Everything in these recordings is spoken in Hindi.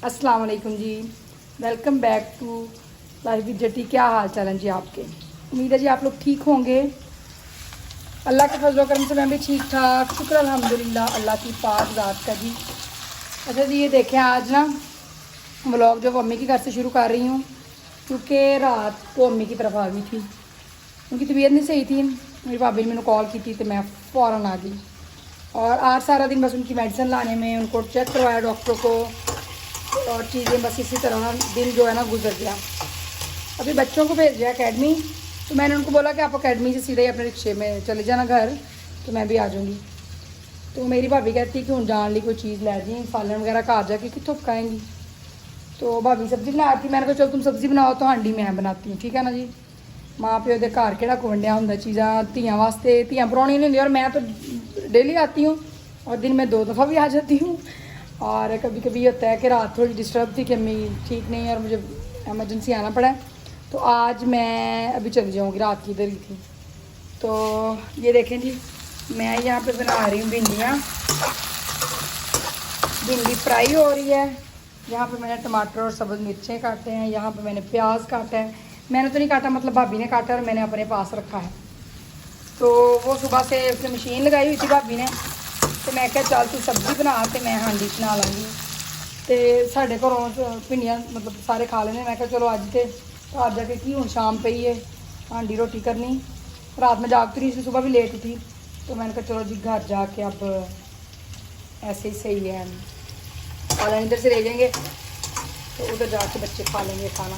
अस्सलाम वालेकुम जी। Welcome back to life with जटी। क्या हाल चाल है जी आपके? उम्मीद है जी आप लोग ठीक होंगे। अल्लाह के फजल करम से मैं भी ठीक ठाक, शुक्र अल्हम्दुलिल्लाह अल्लाह की पाक ज़ात का जी। अच्छा जी, ये देखें आज ना व्लॉग जो अम्मी के घर से शुरू कर रही हूँ, क्योंकि रात को अम्मी की तरफ आ गई थी, उनकी तबीयत नहीं सही थी। मेरी भाभी ने मैंने कॉल की थी तो मैं फ़ौरन आ गई और आज सारा दिन बस उनकी मेडिसिन लाने में, उनको चेक करवाया डॉक्टर को और चीज़ें बस इसी तरह ना दिन जो है ना गुजर गया। अभी बच्चों को भेज दिया अकेडमी, तो मैंने उनको बोला कि आप अकेडमी से सीधे ही अपने रिक्शे में चले जाना घर, तो मैं भी आ जाऊँगी। तो मेरी भाभी कहती कि हूँ जान ली कोई चीज़ लै जी, सालन वगैरह घर जाके कितों पकाएंगी। तो भाभी सब्ज़ी बना रही थी, मैंने कहा चलो तुम सब्ज़ी बनाओ तो हांडी मैं बनाती हूँ, ठीक है ना जी। माँ प्यो के घर केड़ा को वंडिया होंगे चीज़ा, धीयां वास्ते धीयां परौनी नहीं होंगी। और मैं तो डेली आती हूँ और दिन में 2 दफ़ा भी आ जाती हूँ। और कभी कभी होता है कि रात थोड़ी डिस्टर्ब थी कि अम्मी ठीक नहीं है और मुझे एमरजेंसी आना पड़ा है, तो आज मैं अभी चली जाऊँगी, रात की इधर ही थी। तो ये देखें जी, मैं यहाँ पे बना रही हूँ भिंडियाँ। भिंडी फ्राई हो रही है। यहाँ पे मैंने टमाटर और सब्ज़ मिर्चें काटे हैं, यहाँ पे मैंने प्याज काटा है। मैंने तो नहीं काटा, मतलब भाभी ने काटा और मैंने अपने पास रखा है। तो वो सुबह से उसने मशीन लगाई हुई थी भाभी ने, तो मैं क्या चल तू सब्ज़ी बना तो मैं हांडी बना लाँगी। तो साढ़े घरों भिंडियाँ मतलब सारे खा लेने, मैं क्या चलो अज तो घर जाके की हूँ शाम पे ही है हांडी रोटी करनी। रात में जागती रही थी, सुबह भी लेट थी, तो मैंने कहा चलो जी घर जाके अब ऐसे ही सही है, खाना इधर से ले जाएंगे तो उधर जाके बच्चे खा लेंगे खाना।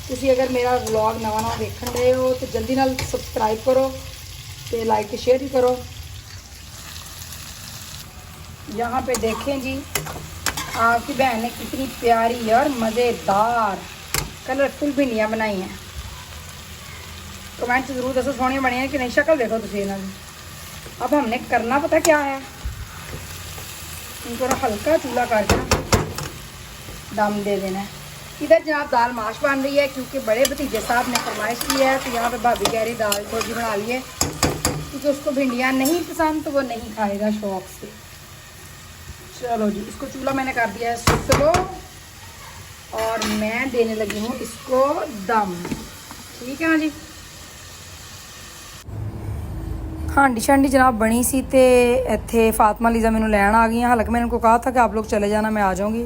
तुसी अगर मेरा व्लॉग नवा देखने रहे हो तो जल्दी नाल सबसक्राइब करो तो लाइक शेयर भी करो। यहाँ पे देखें जी, आपकी बहन ने कितनी प्यारी और मज़ेदार कलरफुल भिंडियाँ बनाई हैं। कमेंट ज़रूर दसो सोहनियां बनी हैं कि नहीं। शक्ल देखो तुम इन्हों की। अब हमने करना पता क्या है, इनको ना हल्का चूल्हा करके दम दे देना है। इधर जनाब दाल माश बन रही है, क्योंकि बड़े भतीजे साहब ने फरमाइश की है, तो यहाँ पे भाभी कह रही दाल थोड़ी बना लिए, क्योंकि उसको भिंडियाँ नहीं पसंद तो वो नहीं खाएगा शौक से। चलो जी, इसको चूल्हा मैंने कर दिया है स्लो और मैं देने लगी हूँ इसको दम, ठीक है ना जी। हांडी शांडी जनाब बनी सी ते इत्थे फातिमा लीज़ा मैनू लैन आ गई। हालांकि मैंने उनको कहा था कि आप लोग चले जाना, मैं आ जाऊँगी,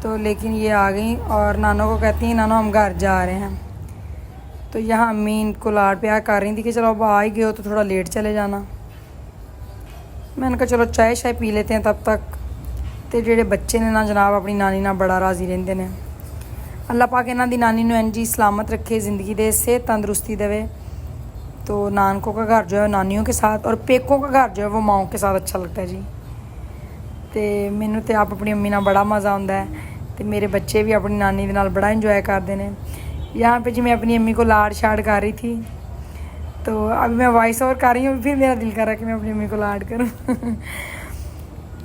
तो लेकिन ये आ गई और नानो को कहती हैं नानो हम घर जा रहे हैं। तो यहाँ अम्मी इनको लाड प्यार कर रही थी कि चलो अब आ ही गए हो तो थोड़ा लेट चले जाना। मैंने कहा चलो चाय शाय पी लेते हैं तब तक। तो जेडे बच्चे ने ना जनाब अपनी नानी ना बड़ा राजी रहते हैं। अल्लाह पाक इन्हां दी नानी नूं इंज ही सलामत रखे, ज़िंदगी दे सेहत तंदरुस्ती देवे। तो नानकों का घर जो है नानियों के साथ और पेकों का घर जो है वो माओं के साथ अच्छा लगता है जी। तो मैनू तो आप अपनी अम्मी नाल बड़ा मज़ा आता है, तो मेरे बच्चे भी अपनी नानी दे नाल बड़ा इंजॉय करते हैं। यहाँ पे जी मैं अपनी अम्मी को लाड शाड कर रही थी, तो अभी मैं वॉइस ओवर कर रही हूँ, फिर मेरा दिल कर रहा है कि मैं अपनी अम्मी को लाड करूँ।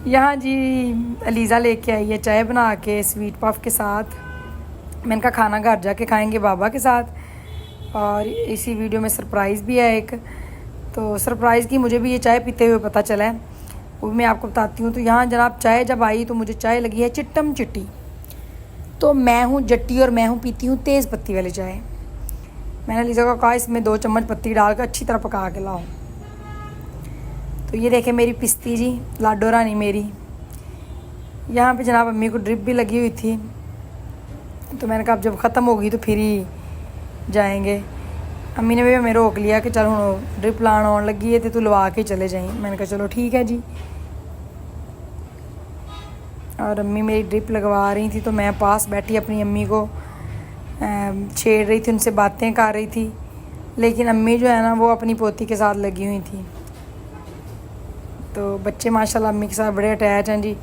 यहाँ जी अलीज़ा लेके आई है चाय बना के स्वीट पफ के साथ। मैंने कहा खाना घर जाके खाएंगे बाबा के साथ, और इसी वीडियो में सरप्राइज़ भी है एक। तो सरप्राइज़ की मुझे भी ये चाय पीते हुए पता चला है, वो मैं आपको बताती हूँ। तो यहाँ जनाब चाय जब आई तो मुझे चाय लगी है चिट्टम चिट्टी। तो मैं हूँ जट्टी और मैं हूँ पीती हूँ तेज़ पत्ती वाली चाय। मैंने लीज़ा को कहा इसमें 2 चम्मच पत्ती डालकर अच्छी तरह पका के लाओ। तो ये देखें मेरी पिस्ती जी लाडो रानी मेरी। यहाँ पे जनाब अम्मी को ड्रिप भी लगी हुई थी, तो मैंने कहा अब जब ख़त्म होगी तो फिर ही जाएंगे। अम्मी ने भी हमें रोक लिया कि चल हुण ड्रिप लाण आउण लगी है तो तू लवा के चले जाई। मैंने कहा चलो ठीक है जी। और अम्मी मेरी ड्रिप लगवा रही थी, तो मैं पास बैठी अपनी अम्मी को छेड़ रही थी, उनसे बातें कर रही थी। लेकिन अम्मी जो है ना वो अपनी पोती के साथ लगी हुई थी। तो बच्चे माशाल्लाह अम्मी के साथ बड़े अटैच हैं जी।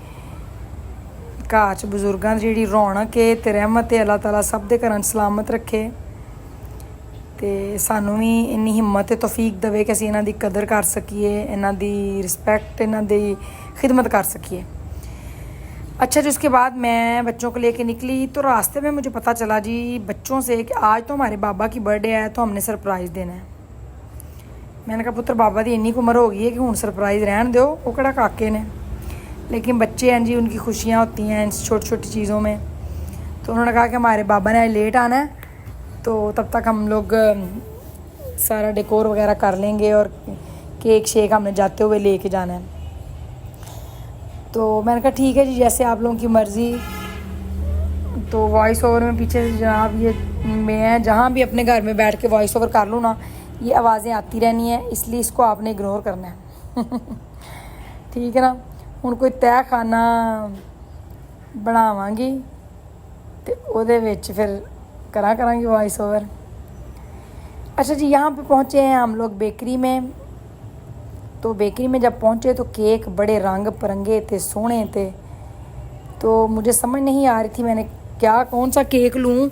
घर च बजुर्गों की जी रौनक है तो रहमत है, अल्लाह ताला सब दे घरां सलामत रखे। तो सानू भी इन्नी हिम्मत तौफीक देवे कि असीं इन्हां दी कदर कर सकीए, इन्हां दी रिस्पैक्ट, इन्हां दी खिदमत कर सकीए। अच्छा जी, उसके बाद मैं बच्चों को लेके निकली, तो रास्ते में मुझे पता चला जी बच्चों से कि आज तो हमारे बाबा की बर्थडे है, तो हमने सरप्राइज़ देना है। मैंने कहा पुत्र बाबा की इन्नी उम्र हो गई है कि हुण सरप्राइज़ रहन दो, वो किहड़ा काके ने। लेकिन बच्चे हैं जी, उनकी खुशियाँ होती हैं इन छोटी छोटी चीज़ों में। तो उन्होंने कहा कि हमारे बाबा ने लेट आना है, तो तब तक हम लोग सारा डेकोर वगैरह कर लेंगे और केक शेक हमने जाते हुए लेके जाना है। तो मैंने कहा ठीक है जी, जैसे आप लोगों की मर्ज़ी। तो वॉइस ओवर में पीछे से जनाब ये मैं जहाँ भी अपने घर में बैठ के वॉइस ओवर कर लूँ ना, ये आवाज़ें आती रहनी है, इसलिए इसको आपने इग्नोर करना है। ठीक है ना। हुण कोई तय खाना बनावांगी तो ਉਹਦੇ ਵਿੱਚ फिर करांगी वॉइस ओवर। अच्छा जी, यहाँ पे पहुँचे हैं हम लोग बेकरी में। तो बेकरी में जब पहुँचे तो केक बड़े रंग बिरंगे थे, सोहने थे। तो मुझे समझ नहीं आ रही थी मैंने क्या कौन सा केक लूँ,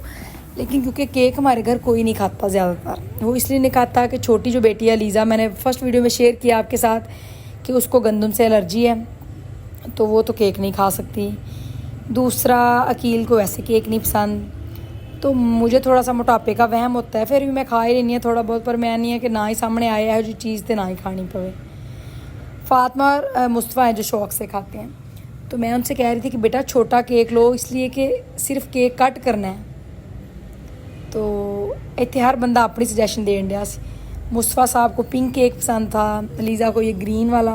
लेकिन क्योंकि केक हमारे घर कोई नहीं खाता ज़्यादातर, वो इसलिए नहीं खाता कि छोटी जो बेटी है लीज़ा, मैंने फ़र्स्ट वीडियो में शेयर किया आपके साथ कि उसको गंदम से एलर्जी है, तो वो तो केक नहीं खा सकती। दूसरा अकील को वैसे केक नहीं पसंद। तो मुझे थोड़ा सा मोटापे का वहम होता है, फिर भी मैं खा ही लेनी है थोड़ा बहुत, पर मैं नहीं है कि ना ही सामने आए है जो चीज़ तो ना ही खानी पवे। फातिमा और मुस्तफ़ा हैं जो शौक़ से खाते हैं। तो मैं उनसे कह रही थी कि बेटा छोटा केक लो, इसलिए कि सिर्फ केक कट करना है। तो इतने हर बंदा अपनी सजेशन देन दिया। मुस्तफ़ा साहब को पिंक केक पसंद था, लीज़ा को ये ग्रीन वाला,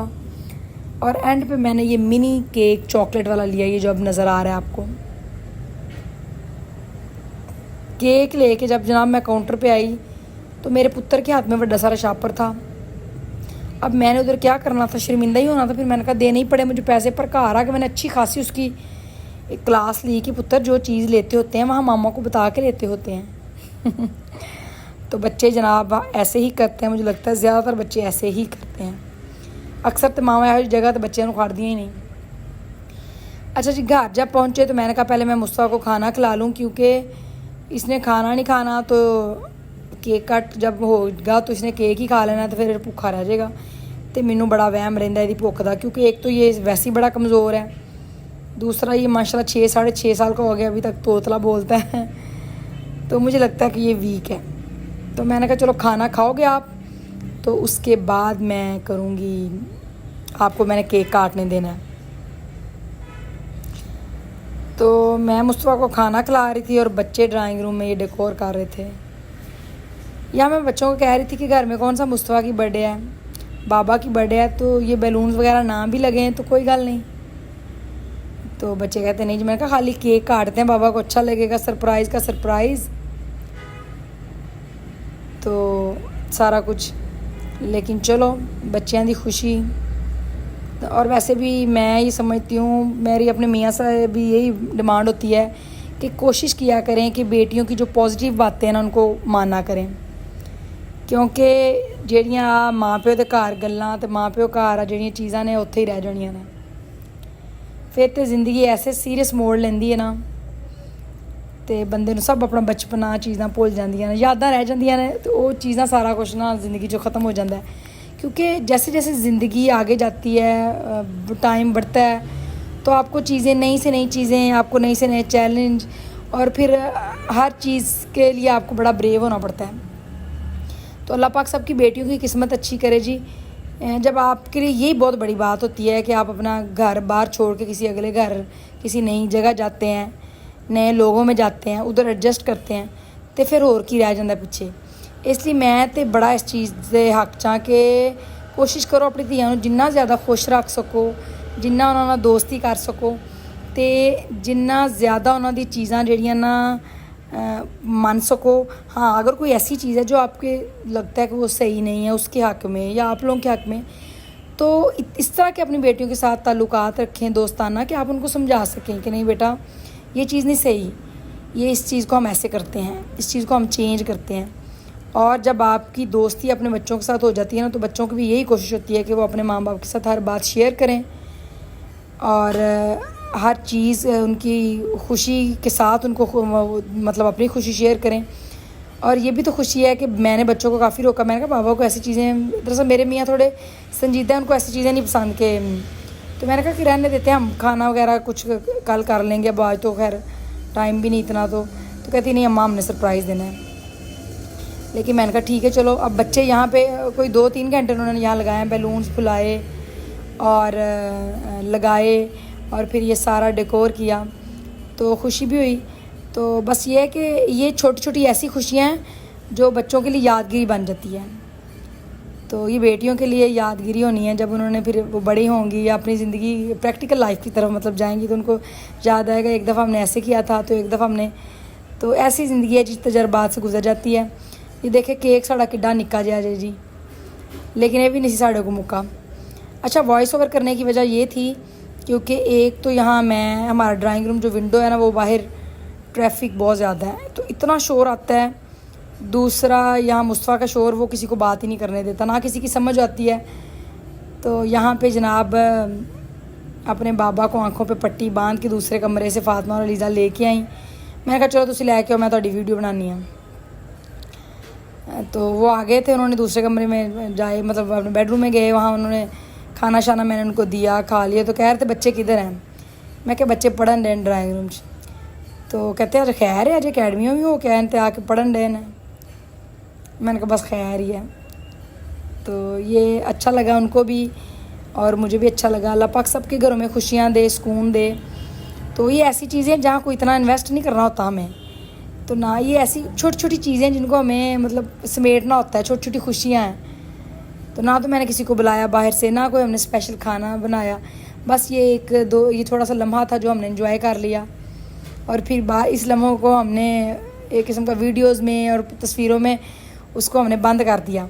और एंड पे मैंने ये मिनी केक चॉकलेट वाला लिया, ये जो अब नज़र आ रहा है आपको। केक लेके जब जनाब मैं काउंटर पे आई तो मेरे पुत्र के हाथ में बड़ा सारा शापर था। अब मैंने उधर क्या करना था, शर्मिंदा ही होना था। फिर मैंने कहा देने ही पड़े मुझे पैसे, पर घर आके मैंने अच्छी खासी उसकी एक क्लास ली कि पुत्र जो चीज़ लेते होते हैं वहाँ मामा को बता के लेते होते हैं। तो बच्चे जनाब ऐसे ही करते हैं, मुझे लगता है ज़्यादातर बच्चे ऐसे ही करते हैं। अक्सर तो मामा हर जगह तो बच्चे उखाड़ दिए ही नहीं। अच्छा जी, घर जब पहुँचे तो मैंने कहा पहले मैं मुस्तफ़ा को खाना खिला लूँ, क्योंकि इसने खाना नहीं खाना, तो केक कट जब होगा तो इसने केक ही खा लेना, तो फिर भुखा रह जाएगा। तो मैनू बड़ा वहम रहिंदा इहदी भुख दा, क्योंकि एक तो ये वैसे ही बड़ा कमज़ोर है, दूसरा ये माशाल्लाह 6-6.5 साल का हो गया, अभी तक तोतला बोलता है। तो मुझे लगता है कि ये वीक है। तो मैंने कहा चलो खाना खाओगे आप, तो उसके बाद मैं करूँगी, आपको मैंने केक काटने देना है। तो मैं मुस्तफ़ा को खाना खिला रही थी और बच्चे ड्राइंग रूम में ये डेकोर कर रहे थे। या मैं बच्चों को कह रही थी कि घर में कौन सा मुस्तफ़ा की बर्थडे है, बाबा की बर्थडे है, तो ये बैलून्स वगैरह ना भी लगे हैं तो कोई गल नहीं। तो बच्चे कहते नहीं जी, मैंने कहा खाली केक काटते हैं, बाबा को अच्छा लगेगा, सरप्राइज़ का सरप्राइज़। तो सारा कुछ, लेकिन चलो बच्चों की खुशी। और वैसे भी मैं ये समझती हूँ, मेरी अपने मियाँ से भी यही डिमांड होती है कि कोशिश किया करें कि बेटियों की जो पॉजिटिव बातें हैं ना उनको माना करें, क्योंकि ਜਿਹੜੀਆਂ माँ प्यो के घर गल्लां ते माँ प्यो घर आ ਜਿਹੜੀਆਂ चीज़ां ने उत्थे ही रह जानियां ने। फिर तो जिंदगी ऐसे सीरियस मोड़ लेंदी है ना, तो बंदे नूं सब अपना बचपना चीज़ां भुल जांदियां ने, यादां रह जांदियां ने, तो वो चीज़ां सारा कुछ ना ज़िंदगी जो ख़त्म हो जाता है। क्योंकि जैसे जैसे ज़िंदगी आगे जाती है, टाइम बढ़ता है, तो आपको चीज़ें नई से नई चीज़ें, आपको नई से नए चैलेंज, और फिर हर चीज़ के लिए आपको बड़ा ब्रेव होना पड़ता है। तो अल्लाह पाक सबकी बेटियों की किस्मत अच्छी करे जी। जब आपके लिए यही बहुत बड़ी बात होती है कि आप अपना घर बाहर छोड़ के किसी अगले घर, किसी नई जगह जाते हैं, नए लोगों में जाते हैं, उधर एडजस्ट करते हैं, तो फिर होर की रह जाता पिछे। इसलिए मैं तो बड़ा इस चीज़ के हक चा कि कोशिश करो अपनी धियां जिन्ना ज़्यादा खुश रख सको, जिन्ना उन्हां नाल दोस्ती कर सको, तो जिन्ना ज़्यादा उन्हां दी चीज़ां जिहड़ियां ना मान सको। हाँ, अगर कोई ऐसी चीज़ है जो आपके लगता है कि वो सही नहीं है उसके हक़ में या आप लोगों के हक़ में, तो इस तरह के अपनी बेटियों के साथ ताल्लुकात रखें दोस्ताना, कि आप उनको समझा सकें कि नहीं बेटा ये चीज़ नहीं सही, ये इस चीज़ को हम ऐसे करते हैं, इस चीज़ को हम चेंज करते हैं। और जब आपकी दोस्ती अपने बच्चों के साथ हो जाती है ना, तो बच्चों की भी यही कोशिश होती है कि वो अपने माँ बाप के साथ हर बात शेयर करें और हर चीज़ उनकी खुशी के साथ उनको मतलब अपनी खुशी शेयर करें। और ये भी तो खुशी है कि मैंने बच्चों को काफ़ी रोका, मैंने कहा बाबा को ऐसी चीज़ें, दरअसल मेरे मियाँ थोड़े संजीदा हैं, उनको ऐसी चीज़ें नहीं पसंद के, तो मैंने कहा कि रहने देते हैं, हम खाना वगैरह कुछ कल कर लेंगे, अब आज तो खैर टाइम भी नहीं इतना। तो कहती नहीं अम्मा हमने सरप्राइज़ देना है। लेकिन मैंने कहा ठीक है चलो। अब बच्चे यहाँ पे कोई 2-3 घंटे उन्होंने यहाँ लगाए, बैलून्स फुलाए और लगाए और फिर ये सारा डेकोर किया, तो खुशी भी हुई। तो बस ये है कि ये छोटी छोटी ऐसी खुशियाँ हैं जो बच्चों के लिए यादगिरी बन जाती है। तो ये बेटियों के लिए यादगिरी होनी है, जब उन्होंने फिर वो बड़ी होंगी या अपनी ज़िंदगी प्रैक्टिकल लाइफ की तरफ मतलब जाएंगी, तो उनको याद आएगा एक दफ़ा हमने ऐसे किया था, तो एक दफ़ा हमने, तो ऐसी ज़िंदगी है जिस तजर्बात से गुजर जाती है। ये देखे केक साड़ा किड्डा निक्का जिहा जी, लेकिन ये भी नहीं साढ़े को मुक्का। अच्छा, वॉइस ओवर करने की वजह ये थी क्योंकि एक तो यहाँ मैं, हमारा ड्राइंग रूम जो विंडो है ना, वो बाहर ट्रैफिक बहुत ज़्यादा है तो इतना शोर आता है। दूसरा यहाँ मुस्तफ़ा का शोर, वो किसी को बात ही नहीं करने देता, ना किसी की समझ आती है। तो यहाँ पे जनाब अपने बाबा को आंखों पे पट्टी बांध के दूसरे कमरे से फातिमा और अलीज़ा लेके आई। मैंने कहा चलो तुसी लैके आओ, मैं थोड़ी वीडियो बनानी है। तो वो आ गए थे, उन्होंने दूसरे कमरे में जाए, मतलब अपने बेडरूम में गए, वहाँ उन्होंने खाना शाना मैंने उनको दिया, खा लिया। तो कह रहे थे बच्चे किधर हैं? मैं क्या बच्चे पढ़न डे ड्राइंग रूम च। तो कहते हैं अरे खैर है, अजय अकेडमियों भी हो क्या इनते आके पढ़न डे ने। मैंने कहा बस खैर ही है। तो ये अच्छा लगा उनको भी और मुझे भी अच्छा लगा। अल्लाह पाक सबके घरों में खुशियाँ दे, सुकून दे। तो ये ऐसी चीज़ें जहाँ कोई इतना इन्वेस्ट नहीं करना होता हमें, तो ना ये ऐसी छोटी छोटी चीज़ें जिनको हमें मतलब समेटना होता है, छोटी छोटी खुशियाँ हैं। तो ना तो मैंने किसी को बुलाया बाहर से, ना कोई हमने स्पेशल खाना बनाया, बस ये एक दो ये थोड़ा सा लम्हा था जो हमने एंजॉय कर लिया। और फिर इस लम्हों को हमने एक किस्म का वीडियोस में और तस्वीरों में उसको हमने बंद कर दिया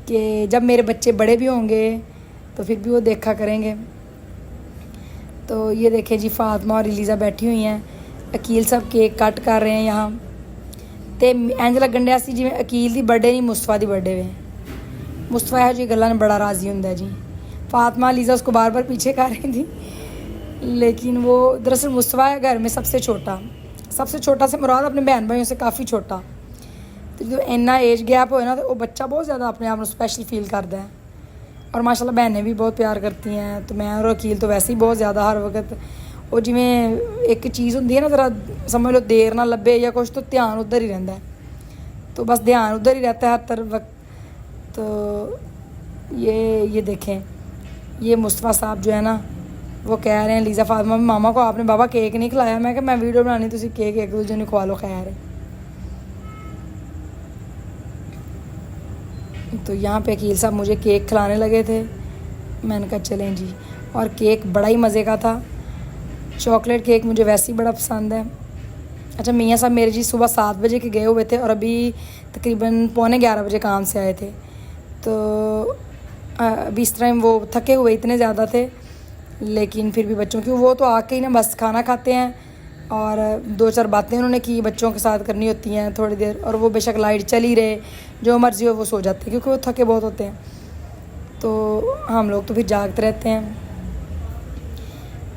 कि जब मेरे बच्चे बड़े भी होंगे तो फिर भी वो देखा करेंगे। तो ये देखें जी, फातिमा और अलीज़ा बैठी हुई हैं, अकील सब केक कट कर रहे हैं यहाँ। तो इंज लगन डिया सी जिवें अकील दी बर्थडे नहीं मुस्तफ़ा दी बर्थडे वे। मुस्तफ़ा है जी गल्लां ने बड़ा राज़ी हुंदा है जी। फातिमा अलीज़ा उसको बार बार पीछे कर रही थी, लेकिन वो दरअसल मुस्तफ़ा है घर में सबसे छोटा से मुराद अपने बहन भाइयों से काफ़ी छोटा। तो जो इन्ना एज गैप होए ना, तो वो बच्चा बहुत ज़्यादा अपने आप में स्पेशल फील करता है। और माशाल्लाह बहनें भी बहुत प्यार करती हैं। तो मैं और अकील तो वैसे ही बहुत ज़्यादा हर वक्त वो जिमें एक चीज़ होंदी है ना, ज़रा समझ लो देर ना लभे या कुछ, तो ध्यान उधर ही रहता है। तो बस ध्यान उधर ही रहता है हर वक्त। तो ये देखें, ये मुस्तफ़ा साहब जो है ना, वो कह रहे हैं लीज़ा फातिमा मामा को आपने बाबा केक नहीं खिलाया। मैं क्या मैं वीडियो बनानी, तुसी केक एक दूसरे ने खवा लो, खैर है। तो यहाँ पे अकील साहब मुझे केक खिलाने लगे थे, मैंने कहा चलें जी। और केक बड़ा ही मज़े का था, चॉकलेट केक मुझे वैसे ही बड़ा पसंद है। अच्छा, मियाँ साहब मेरे जी सुबह 7 बजे के गए हुए थे और अभी तकरीबन 11:15 बजे काम से आए थे। तो अभी इस टाइम वो थके हुए इतने ज़्यादा थे, लेकिन फिर भी बच्चों की वो तो आके ही ना बस खाना खाते हैं और 2-4 बातें उन्होंने की बच्चों के साथ करनी होती हैं थोड़ी देर, और वो बेशक लाइट चली रहे जो मर्ज़ी हो वो सो जाते हैं क्योंकि वो थके बहुत होते हैं। तो हम लोग तो फिर जागते रहते हैं।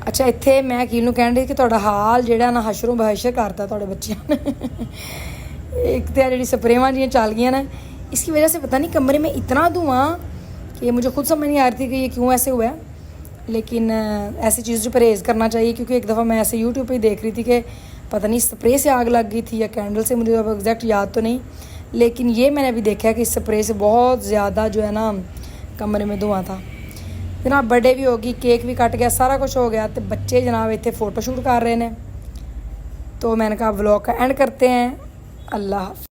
अच्छा, इत्थे मैं अकील नूं कहण दी कि तुहाडा हाल जिहड़ा ना हशरों बहशर करता तुहाडे बच्चिआं ने। एक तो जिहड़ी स्प्रेवां जिहियां चल गईयां ना, इसकी वजह से पता नहीं कमरे में इतना धुआं कि मुझे खुद समझ नहीं आ रही थी कि ये क्यों ऐसे हुआ है। लेकिन ऐसी चीज़ से परहेज़ करना चाहिए, क्योंकि एक दफ़ा मैं ऐसे यूट्यूब पे ही देख रही थी कि पता नहीं स्प्रे से आग लग गई थी या कैंडल से, मुझे अब एग्जैक्ट याद तो नहीं। लेकिन ये मैंने अभी देखा है कि स्प्रे से बहुत ज़्यादा जो है ना कमरे में धुआं था। जनाब बर्थडे भी होगी, केक भी कट गया, सारा कुछ हो गया। तो बच्चे जनाब इतने फ़ोटोशूट कर रहे हैं। तो मैंने कहा व्लॉग का एंड करते हैं। अल्लाह हाफ़िज़।